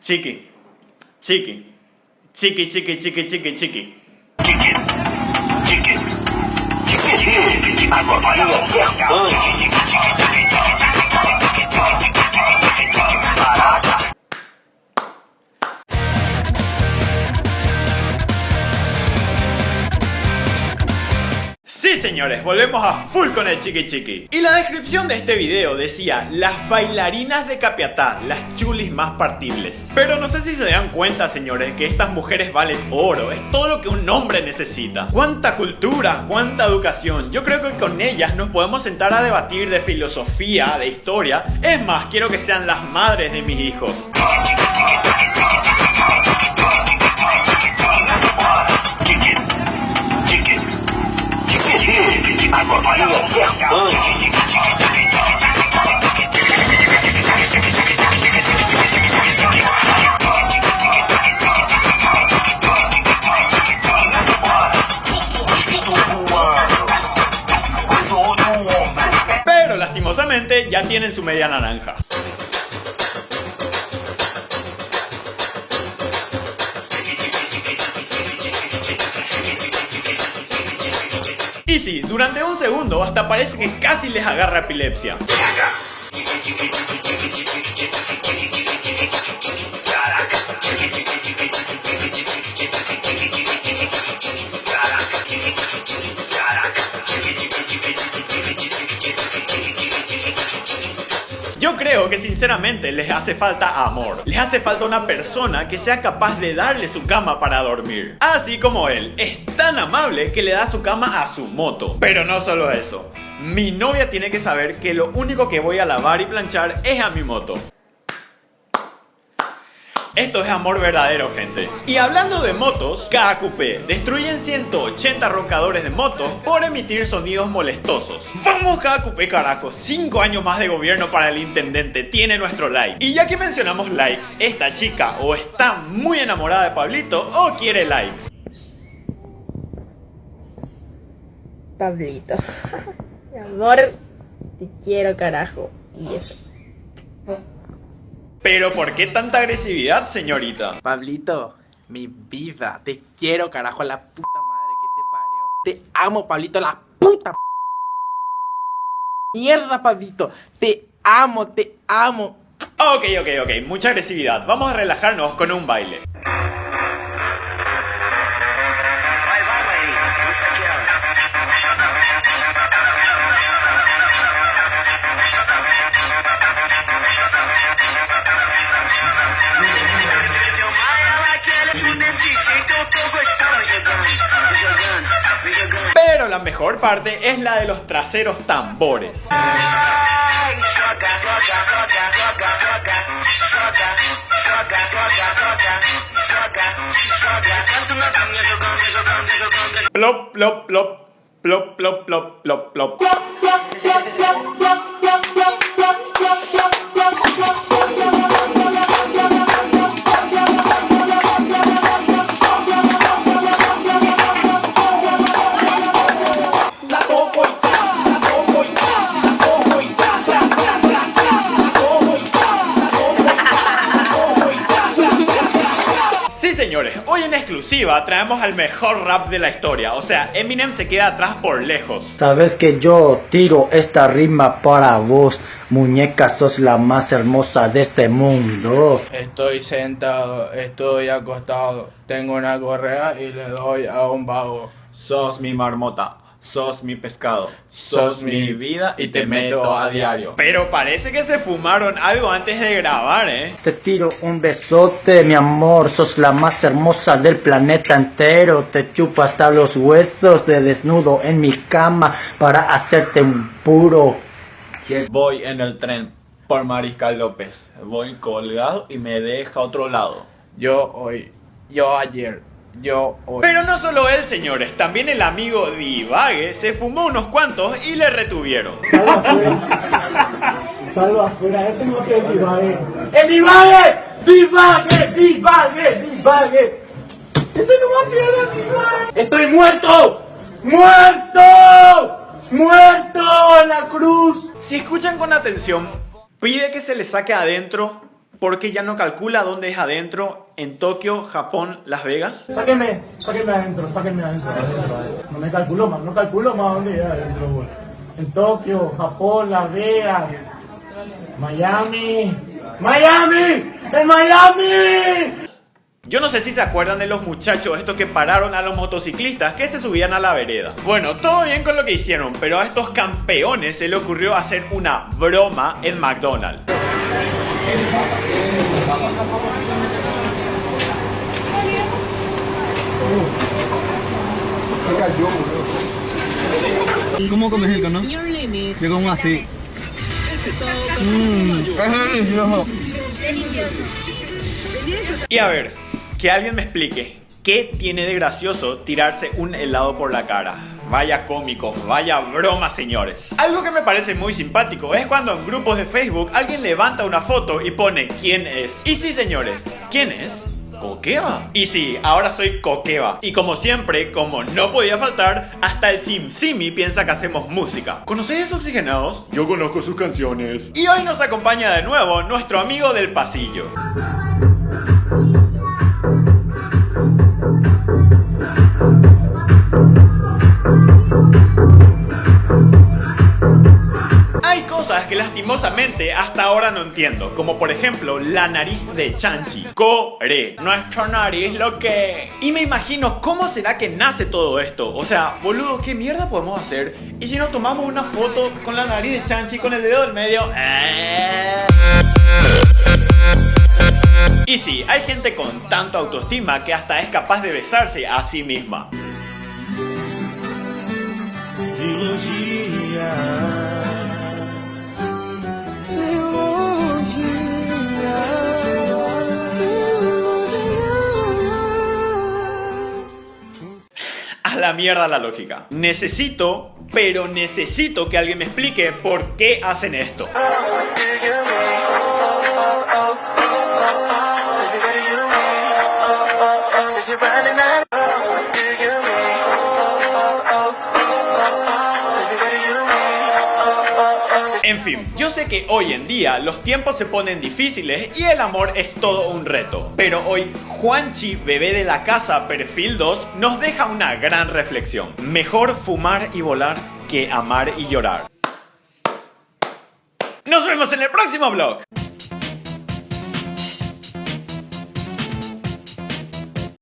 Chiqui, chiqui, chiqui, chiqui, chiqui, chiqui, chiqui. Sí señores, volvemos a full con el chiqui chiqui. Y la descripción de este video decía: las bailarinas de Capiatá, las chulis más partibles. Pero no sé si se dan cuenta señores, que estas mujeres valen oro. Es todo lo que un hombre necesita. Cuánta cultura, cuánta educación. Yo creo que con ellas nos podemos sentar a debatir de filosofía, de historia. Es más, quiero que sean las madres de mis hijos. Pero lastimosamente ya tienen su media naranja. Y sí, durante un segundo hasta parece que casi les agarra epilepsia. Yo creo que sinceramente les hace falta amor. Les hace falta una persona que sea capaz de darle su cama para dormir. Así como él, es tan amable que le da su cama a su moto. Pero no solo eso. Mi novia tiene que saber que lo único que voy a lavar y planchar es a mi moto. Esto es amor verdadero, gente. Y hablando de motos, KQP destruyen 180 roncadores de motos por emitir sonidos molestosos. ¡Vamos KQP carajo! 5 años más de gobierno para el intendente, tiene nuestro like. Y ya que mencionamos likes, esta chica o está muy enamorada de Pablito o quiere likes. Pablito, mi amor, te quiero carajo. Y eso. ¿Pero por qué tanta agresividad, señorita? Pablito, mi vida, te quiero carajo, la puta madre que te parió. Te amo, Pablito, la puta mierda, Pablito. Te amo, te amo. Ok, mucha agresividad. Vamos a relajarnos con un baile. Pero la mejor parte es la de los traseros tambores. Plop, plop, plop, plop, plop, plop, plop, plop. Señores, hoy en exclusiva traemos al mejor rap de la historia. O sea, Eminem se queda atrás por lejos. Sabes que yo tiro esta rima para vos, muñeca, sos la más hermosa de este mundo. Estoy sentado, estoy acostado, tengo una correa y le doy a un vago. Sos mi marmota, sos mi pescado, sos mi vida y te meto a diario. Pero parece que se fumaron algo antes de grabar, Te tiro un besote, mi amor, sos la más hermosa del planeta entero. Te chupo hasta los huesos de desnudo en mi cama para hacerte un puro. Voy en el tren por Mariscal López, voy colgado y me deja a otro lado. Yo hoy, yo ayer, yo hoy. Pero no solo él, señores, también el amigo Divague se fumó unos cuantos y le retuvieron. Salvo afuera, yo tengo que Divague. ¡El Divague! ¡Divague! ¡Divague! ¡Divague! ¡Estoy no Divague! ¡Estoy muerto! ¡Muerto! ¡Muerto en la cruz! Si escuchan con atención, pide que se le saque adentro porque ya no calcula dónde es adentro, en Tokio, Japón, Las Vegas. Sáquenme adentro. No me calculo más, dónde es adentro, güey. En Tokio, Japón, Las Vegas, Miami. ¡En Miami! Yo no sé si se acuerdan de los muchachos estos que pararon a los motociclistas que se subían a la vereda. Bueno, todo bien con lo que hicieron, pero a estos campeones se le ocurrió hacer una broma en McDonald's. ¿Cómo comes el cono? Yo como así. Es delicioso. Y a ver, que alguien me explique, ¿qué tiene de gracioso tirarse un helado por la cara? Vaya cómicos, vaya broma, señores. Algo que me parece muy simpático es cuando en grupos de Facebook alguien levanta una foto y pone ¿quién es? Y sí, señores, ¿quién es? Kokeba. Y sí, ahora soy Kokeba. Y como siempre, como no podía faltar, hasta el SimSimi piensa que hacemos música. ¿Conocéis Oxigenados? Yo conozco sus canciones. Y hoy nos acompaña de nuevo nuestro amigo del pasillo. Hay cosas que lastimosamente hasta ahora no entiendo, como por ejemplo la nariz de Chanchi. Core, nuestra nariz lo que... Y me imagino cómo será que nace todo esto. O sea, boludo, ¿qué mierda podemos hacer? Y si nos tomamos una foto con la nariz de Chanchi con el dedo del medio... Y sí, hay gente con tanta autoestima que hasta es capaz de besarse a sí misma. A la mierda la lógica. Necesito que alguien me explique por qué hacen esto. En fin, yo sé que hoy en día los tiempos se ponen difíciles y el amor es todo un reto. Pero hoy Juanchi, bebé de la casa perfil 2, nos deja una gran reflexión. Mejor fumar y volar que amar y llorar. Nos vemos en el próximo vlog.